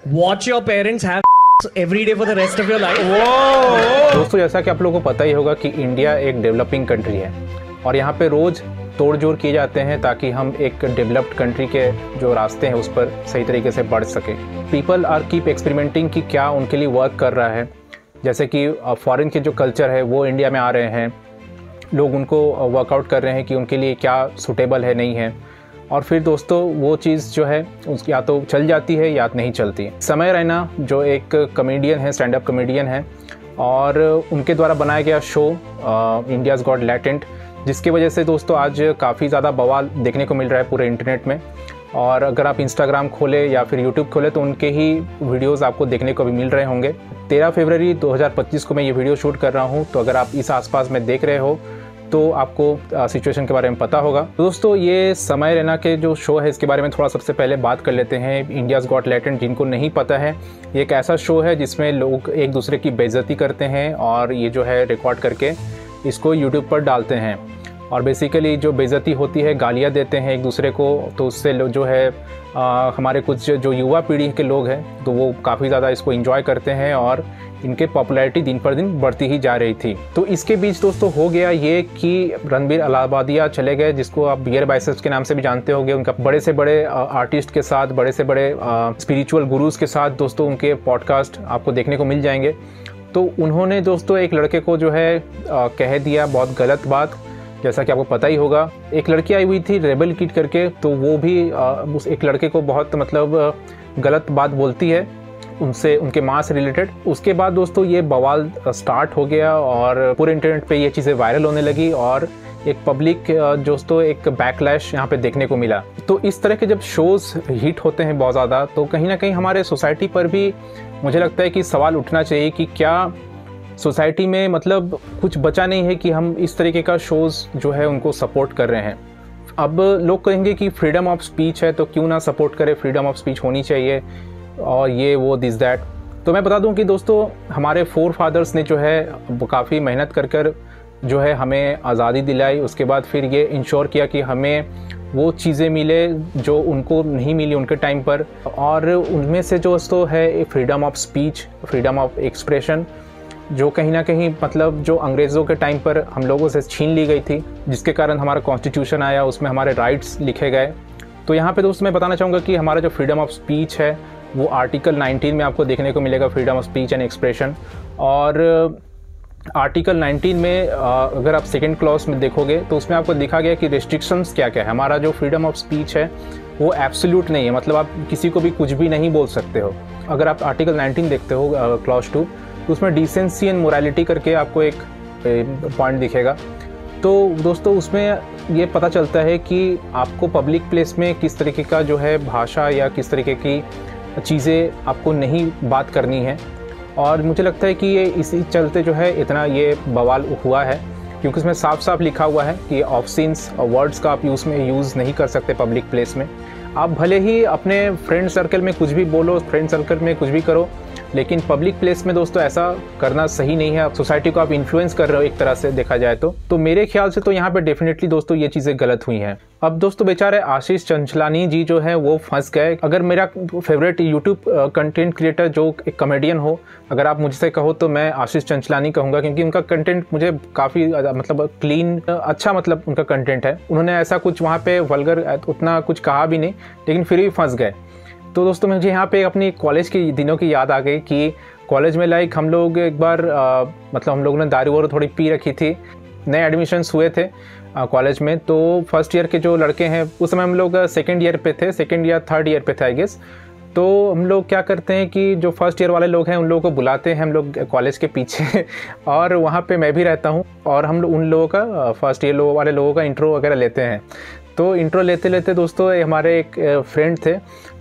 Watch your parents have every day for the rest of your life. दोस्तों, जैसा कि आप लोगों को पता ही होगा कि इंडिया एक डेवलपिंग कंट्री है और यहाँ पे रोज़ तोड़ जोड़ किए जाते हैं ताकि हम एक डेवलप्ड कंट्री के जो रास्ते हैं उस पर सही तरीके से बढ़ सके। पीपल आर कीप एक्सपेरिमेंटिंग कि क्या उनके लिए वर्क कर रहा है। जैसे कि फॉरेन के जो कल्चर है वो इंडिया में आ रहे हैं, लोग उनको वर्कआउट कर रहे हैं कि उनके लिए क्या सूटेबल है नहीं है। और फिर दोस्तों वो चीज़ जो है उसकी या तो चल जाती है या नहीं चलती। समय रैना जो एक कॉमेडियन है, स्टैंड अप कॉमेडियन है, और उनके द्वारा बनाया गया शो इंडियाज़ गॉट लैटेंट, जिसकी वजह से दोस्तों आज काफ़ी ज़्यादा बवाल देखने को मिल रहा है पूरे इंटरनेट में। और अगर आप इंस्टाग्राम खोले या फिर यूट्यूब खोले तो उनके ही वीडियोस आपको देखने को भी मिल रहे होंगे। 13 फरवरी 2025 को मैं ये वीडियो शूट कर रहा हूँ, तो अगर आप इस आसपास में देख रहे हो तो आपको सिचुएशन के बारे में पता होगा। दोस्तों, ये समय रैना के जो शो है इसके बारे में थोड़ा सबसे पहले बात कर लेते हैं। इंडियाज़ गॉट लैटेंट, जिनको नहीं पता है, ये एक ऐसा शो है जिसमें लोग एक दूसरे की बेइज्जती करते हैं और ये जो है रिकॉर्ड करके इसको यूट्यूब पर डालते हैं। और बेसिकली जो बेइज्जती होती है, गालियाँ देते हैं एक दूसरे को, तो उससे जो है हमारे कुछ जो युवा पीढ़ी के लोग हैं तो वो काफ़ी ज़्यादा इसको एंजॉय करते हैं और इनके पॉपुलैरिटी दिन पर दिन बढ़ती ही जा रही थी। तो इसके बीच दोस्तों हो गया ये कि रणबीर अलाहाबादिया चले गए, जिसको आप बियर बाइसेप्स के नाम से भी जानते होंगे। उनका बड़े से बड़े आर्टिस्ट के साथ, बड़े से बड़े स्पिरिचुअल गुरुज़ के साथ दोस्तों उनके पॉडकास्ट आपको देखने को मिल जाएंगे। तो उन्होंने दोस्तों एक लड़के को जो है कह दिया बहुत गलत बात, जैसा कि आपको पता ही होगा। एक लड़की आई हुई थी रेबल किड करके, तो वो भी उस एक लड़के को बहुत मतलब गलत बात बोलती है उनसे, उनके माँ से रिलेटेड। उसके बाद दोस्तों ये बवाल स्टार्ट हो गया और पूरे इंटरनेट पे ये चीज़ें वायरल होने लगी और एक पब्लिक दोस्तों एक बैकलैश यहाँ पे देखने को मिला। तो इस तरह के जब शोज़ हिट होते हैं बहुत ज़्यादा, तो कहीं ना कहीं हमारे सोसाइटी पर भी मुझे लगता है कि सवाल उठना चाहिए कि क्या सोसाइटी में मतलब कुछ बचा नहीं है कि हम इस तरीके का शोज़ जो है उनको सपोर्ट कर रहे हैं। अब लोग कहेंगे कि फ्रीडम ऑफ स्पीच है तो क्यों ना सपोर्ट करें, फ्रीडम ऑफ स्पीच होनी चाहिए और ये वो दिस दैट। तो मैं बता दूं कि दोस्तों हमारे फोर फादर्स ने जो है काफ़ी मेहनत कर जो है हमें आज़ादी दिलाई। उसके बाद फिर ये इंश्योर किया कि हमें वो चीज़ें मिले जो उनको नहीं मिली उनके टाइम पर, और उनमें से जो दोस्तों है freedom of speech, freedom of expression, जो कहीं ना कहीं मतलब जो अंग्रेज़ों के टाइम पर हम लोगों से छीन ली गई थी, जिसके कारण हमारा कॉन्स्टिट्यूशन आया, उसमें हमारे राइट्स लिखे गए। तो यहाँ पे दोस्तों मैं बताना चाहूँगा कि हमारा जो फ्रीडम ऑफ स्पीच है वो आर्टिकल 19 में आपको देखने को मिलेगा, freedom of speech and expression. और आर्टिकल 19 में अगर आप सेकेंड क्लॉज में देखोगे तो उसमें आपको दिखा गया कि रिस्ट्रिक्शंस क्या क्या है। हमारा जो फ्रीडम ऑफ स्पीच है वो एब्सोल्यूट नहीं है, मतलब आप किसी को भी कुछ भी नहीं बोल सकते हो। अगर आप आर्टिकल 19 देखते हो क्लॉज 2, तो उसमें डिसेंसी एंड मोरालिटी करके आपको एक पॉइंट दिखेगा। तो दोस्तों उसमें ये पता चलता है कि आपको पब्लिक प्लेस में किस तरीके का जो है भाषा या किस तरीके की चीज़ें आपको नहीं बात करनी है। और मुझे लगता है कि ये इसी चलते जो है इतना ये बवाल हुआ है, क्योंकि उसमें साफ साफ लिखा हुआ है कि ऑब्सीन्स वर्ड्स का आप यूज़ नहीं कर सकते पब्लिक प्लेस में। आप भले ही अपने फ्रेंड सर्कल में कुछ भी बोलो, फ्रेंड सर्कल में कुछ भी करो, लेकिन पब्लिक प्लेस में दोस्तों ऐसा करना सही नहीं है। सोसाइटी को आप इन्फ्लुएंस कर रहे हो एक तरह से देखा जाए तो मेरे ख्याल से तो यहाँ पे डेफिनेटली दोस्तों ये चीज़ें गलत हुई हैं। अब दोस्तों बेचारे आशीष चंचलानी जी जो है वो फंस गए। अगर मेरा फेवरेट यूट्यूब कंटेंट क्रिएटर जो एक कॉमेडियन हो, अगर आप मुझसे कहो तो मैं आशीष चंचलानी कहूँगा, क्योंकि उनका कंटेंट मुझे काफ़ी मतलब क्लीन, अच्छा मतलब उनका कंटेंट है। उन्होंने ऐसा कुछ वहाँ पे वल्गर उतना कुछ कहा भी नहीं, लेकिन फिर भी फंस गए। तो दोस्तों मुझे यहाँ पे अपनी कॉलेज के दिनों की याद आ गई कि कॉलेज में लाइक हम लोग एक बार मतलब हम लोगों ने दारू वारू थोड़ी पी रखी थी। नए एडमिशन्स हुए थे कॉलेज में, तो फर्स्ट ईयर के जो लड़के हैं, उस समय हम लोग सेकेंड ईयर पे थे, सेकेंड या थर्ड ईयर पे थे आई गेस। तो हम लोग क्या करते हैं कि जो फर्स्ट ईयर वाले लोग हैं उन लोगों को बुलाते हैं हम लोग कॉलेज के पीछे और वहाँ पे मैं भी रहता हूँ, और हम उन लोगों का फर्स्ट ईयर वाले लोगों का इंट्रो वगैरह लेते हैं। तो इंट्रो लेते लेते दोस्तों हमारे एक फ्रेंड थे,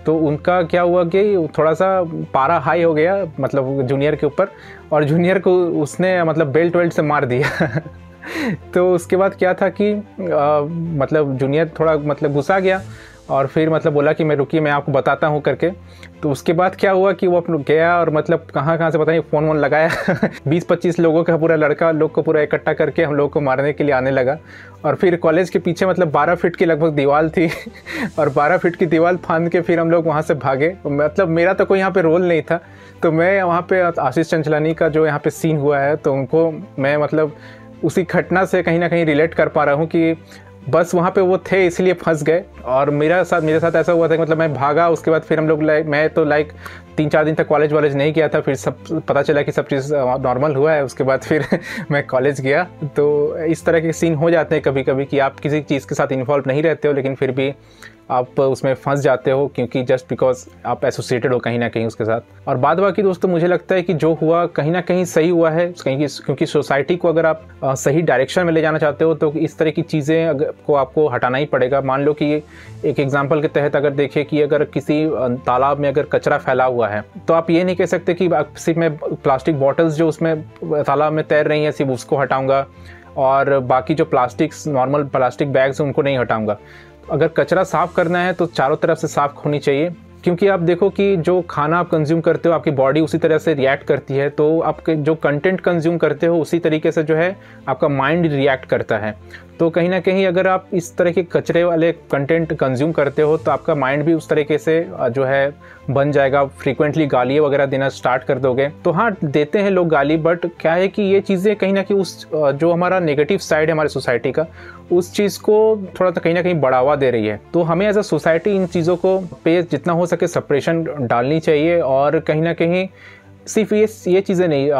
तो उनका क्या हुआ कि थोड़ा सा पारा हाई हो गया मतलब जूनियर के ऊपर, और जूनियर को उसने मतलब बेल्ट वेल्ट से मार दिया तो उसके बाद क्या था कि मतलब जूनियर थोड़ा मतलब गुस्सा गया और फिर मतलब बोला कि मैं रुकिए मैं आपको बताता हूँ करके। तो उसके बाद क्या हुआ कि वो अपना गया और मतलब कहाँ कहाँ से पता नहीं फ़ोन वोन लगाया 20-25 लोगों का पूरा लड़का लोग को पूरा इकट्ठा करके हम लोग को मारने के लिए आने लगा। और फिर कॉलेज के पीछे मतलब 12 फीट की लगभग दीवार थी और 12 फीट की दीवार फांद के फिर हम लोग वहाँ से भागे। मतलब मेरा तो कोई यहाँ पे रोल नहीं था, तो मैं वहाँ पे आशीष चंचलानी का जो यहाँ पे सीन हुआ है तो उनको मैं मतलब उसी घटना से कहीं ना कहीं रिलेट कर पा रहा हूँ कि बस वहाँ पे वो थे इसलिए फंस गए। और मेरे साथ ऐसा हुआ था कि मतलब मैं भागा, उसके बाद फिर हम लोग मैं तो 3-4 दिन तक कॉलेज नहीं गया था। फिर सब पता चला कि सब चीज़ नॉर्मल हुआ है, उसके बाद फिर मैं कॉलेज गया। तो इस तरह के सीन हो जाते हैं कभी कभी कि आप किसी चीज़ के साथ इन्वॉल्व नहीं रहते हो लेकिन फिर भी आप उसमें फंस जाते हो क्योंकि जस्ट बिकॉज आप एसोसिएटेड हो कहीं ना कहीं उसके साथ। और बाद बाकी दोस्तों मुझे लगता है कि जो हुआ कहीं ना कहीं सही हुआ है, क्योंकि सोसाइटी को अगर आप सही डायरेक्शन में ले जाना चाहते हो तो इस तरह की चीज़ें को आपको हटाना ही पड़ेगा। मान लो कि एक एग्जाम्पल के तहत अगर देखें कि अगर किसी तालाब में अगर कचरा फैला हुआ है तो आप ये नहीं कह सकते कि सिर्फ मैं प्लास्टिक बॉटल्स जो उसमें तालाब में तैर रही हैं सिर्फ उसको हटाऊँगा और बाकी जो नॉर्मल प्लास्टिक बैग्स हैं उनको नहीं हटाऊँगा। अगर कचरा साफ़ करना है तो चारों तरफ से साफ़ होनी चाहिए, क्योंकि आप देखो कि जो खाना आप कंज्यूम करते हो आपकी बॉडी उसी तरह से रिएक्ट करती है। तो आप जो कंटेंट कंज्यूम करते हो उसी तरीके से जो है आपका माइंड रिएक्ट करता है। तो कहीं ना कहीं अगर आप इस तरह के कचरे वाले कंटेंट कंज्यूम करते हो तो आपका माइंड भी उस तरीके से जो है बन जाएगा। फ्रीक्वेंटली गाली वगैरह देना स्टार्ट कर दोगे तो हाँ देते हैं लोग गाली, बट क्या है कि ये चीज़ें कहीं ना कहीं उस जो हमारा नेगेटिव साइड है हमारी सोसाइटी का उस चीज़ को थोड़ा सा कहीं ना कहीं बढ़ावा दे रही है। तो हमें एज अ सोसाइटी इन चीज़ों को पे जितना हो सके सप्रेशन डालनी चाहिए। और कहीं ना कहीं सिर्फ ये चीज़ें नहीं,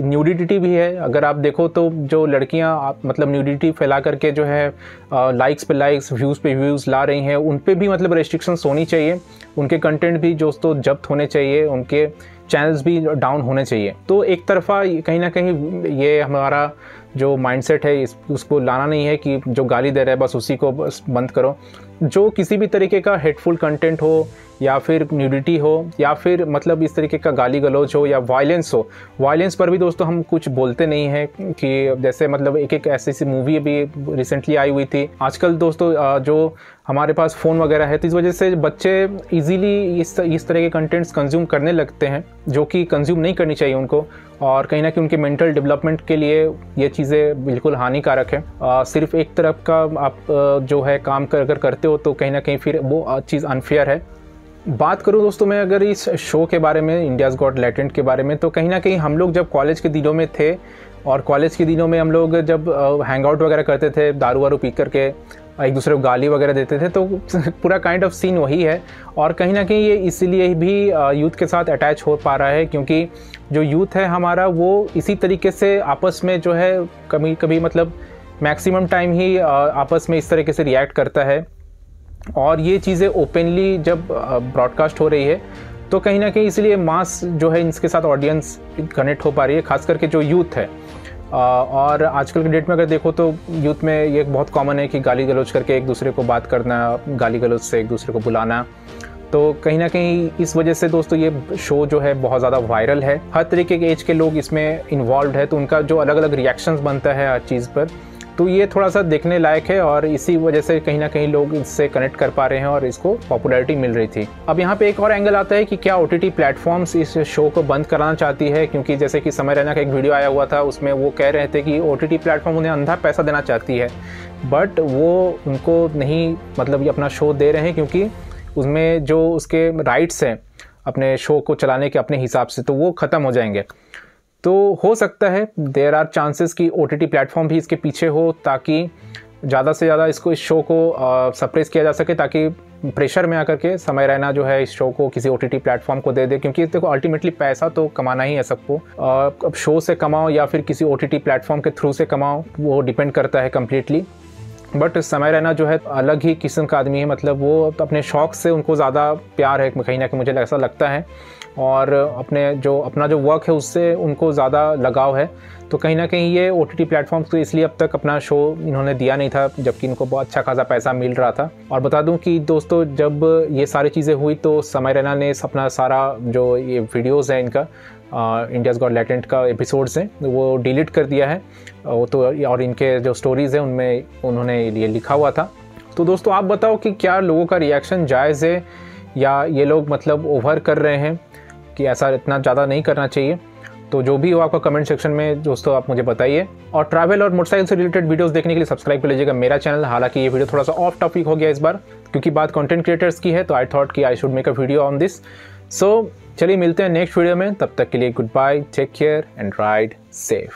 न्यूडिटी भी है। अगर आप देखो तो जो लड़कियां मतलब न्यूडिटी फैला करके जो है लाइक्स पे लाइक्स व्यूज़ पे व्यूज़ ला रही हैं, उन पे भी मतलब रेस्ट्रिक्शंस होनी चाहिए। उनके कंटेंट भी दोस्तों जब्त होने चाहिए, उनके चैनल्स भी डाउन होने चाहिए। तो एक तरफा कहीं ना कहीं ये हमारा जो माइंडसेट है उसको लाना नहीं है कि जो गाली दे रहा है बस उसी को बस बंद करो। जो किसी भी तरीके का हेटफुल कंटेंट हो या फिर न्यूडिटी हो या फिर मतलब इस तरीके का गाली गलौज हो या वायलेंस हो, वायलेंस पर भी दोस्तों हम कुछ बोलते नहीं हैं। कि जैसे मतलब एक ऐसी मूवी भी रिसेंटली आई हुई थी। आजकल दोस्तों जो हमारे पास फ़ोन वगैरह है तो इस वजह से बच्चे इजीली इस तरह के कंटेंट्स कंज्यूम करने लगते हैं जो कि कंज्यूम नहीं करनी चाहिए उनको। और कहीं ना कहीं उनके मेंटल डेवलपमेंट के लिए ये चीज़ें बिल्कुल हानिकारक है। सिर्फ एक तरफ का आप जो है काम अगर करते हो तो कहीं ना कहीं फिर वो चीज़ अनफेयर है। बात करूं दोस्तों मैं अगर इस शो के बारे में, इंडियाज़ गॉट लैटेंट के बारे में, तो कहीं ना कहीं हम लोग जब कॉलेज के दिनों में थे और कॉलेज के दिनों में हम लोग जब हैंग आउट वगैरह करते थे, दारू वारू पी करके एक दूसरे को गाली वगैरह देते थे, तो पूरा काइंड ऑफ सीन वही है। और कहीं ना कहीं ये इसीलिए भी यूथ के साथ अटैच हो पा रहा है क्योंकि जो यूथ है हमारा वो इसी तरीके से आपस में जो है कभी कभी मतलब मैक्सिमम टाइम ही आपस में इस तरीके से रिएक्ट करता है। और ये चीज़ें ओपनली जब ब्रॉडकास्ट हो रही है तो कहीं ना कहीं इसलिए मास जो है इसके साथ ऑडियंस कनेक्ट हो पा रही है, खास करके जो यूथ है। और आजकल के डेट में अगर देखो तो यूथ में ये बहुत कॉमन है कि गाली गलौज करके एक दूसरे को बात करना, गाली गलौज से एक दूसरे को बुलाना। तो कहीं ना कहीं इस वजह से दोस्तों ये शो जो है बहुत ज़्यादा वायरल है। हर तरीके के एज के लोग इसमें इन्वॉल्व है तो उनका जो अलग अलग रिएक्शंस बनता है हर चीज़ पर, तो ये थोड़ा सा देखने लायक है। और इसी वजह से कहीं ना कहीं लोग इससे कनेक्ट कर पा रहे हैं और इसको पॉपुलैरिटी मिल रही थी। अब यहाँ पे एक और एंगल आता है कि क्या OTT प्लेटफॉर्म्स इस शो को बंद कराना चाहती है, क्योंकि जैसे कि समय रैना का एक वीडियो आया हुआ था उसमें वो कह रहे थे कि OTT प्लेटफॉर्म उन्हें अंधा पैसा देना चाहती है, बट वो उनको नहीं मतलब ये अपना शो दे रहे हैं क्योंकि उसमें जो उसके राइट्स हैं अपने शो को चलाने के अपने हिसाब से तो वो ख़त्म हो जाएंगे। तो हो सकता है देयर आर चांसेस कि OTT प्लेटफॉर्म भी इसके पीछे हो ताकि ज़्यादा से ज़्यादा इस शो को सप्रेस किया जा सके, ताकि प्रेशर में आकर के समय रैना जो है इस शो को किसी OTT प्लेटफॉर्म को दे दे। क्योंकि देखो अल्टीमेटली पैसा तो कमाना ही है सबको, अब शो से कमाओ या फिर किसी OTT प्लेटफॉर्म के थ्रू से कमाओ वो डिपेंड करता है कम्प्लीटली। बट समय रैना जो है अलग ही किस्म का आदमी है, मतलब वो अपने शौक़ से उनको ज़्यादा प्यार है कहीं ना कहीं, मुझे ऐसा लगता है। और अपना जो वर्क है उससे उनको ज़्यादा लगाव है। तो कहीं ना कहीं ये OTT प्लेटफॉर्म्स तो इसलिए अब तक अपना शो इन्होंने दिया नहीं था जबकि इनको बहुत अच्छा खासा पैसा मिल रहा था। और बता दूं कि दोस्तों जब ये सारी चीज़ें हुई तो समय रैना ने अपना सारा जो ये वीडियोज़ है इनका इंडियाज़ गॉट लैटेंट का एपिसोड्स हैं वो डिलीट कर दिया है। वो तो और इनके जो स्टोरीज़ हैं उनमें उन्होंने ये लिखा हुआ था। तो दोस्तों आप बताओ कि क्या लोगों का रिएक्शन जायज़ है या ये लोग मतलब ओवर कर रहे हैं कि ऐसा इतना ज़्यादा नहीं करना चाहिए। तो जो भी हो आपका कमेंट सेक्शन में दोस्तों आप मुझे बताइए। और ट्रैवल और मोटरसाइकिल से रिलेटेड वीडियोस देखने के लिए सब्सक्राइब कर लीजिएगा मेरा चैनल। हालांकि ये वीडियो थोड़ा सा ऑफ टॉपिक हो गया इस बार, क्योंकि बात कंटेंट क्रिएटर्स की है, तो आई थॉट कि I should make a video on this. So चलिए मिलते हैं नेक्स्ट वीडियो में, तब तक के लिए good bye, take care and ride safe.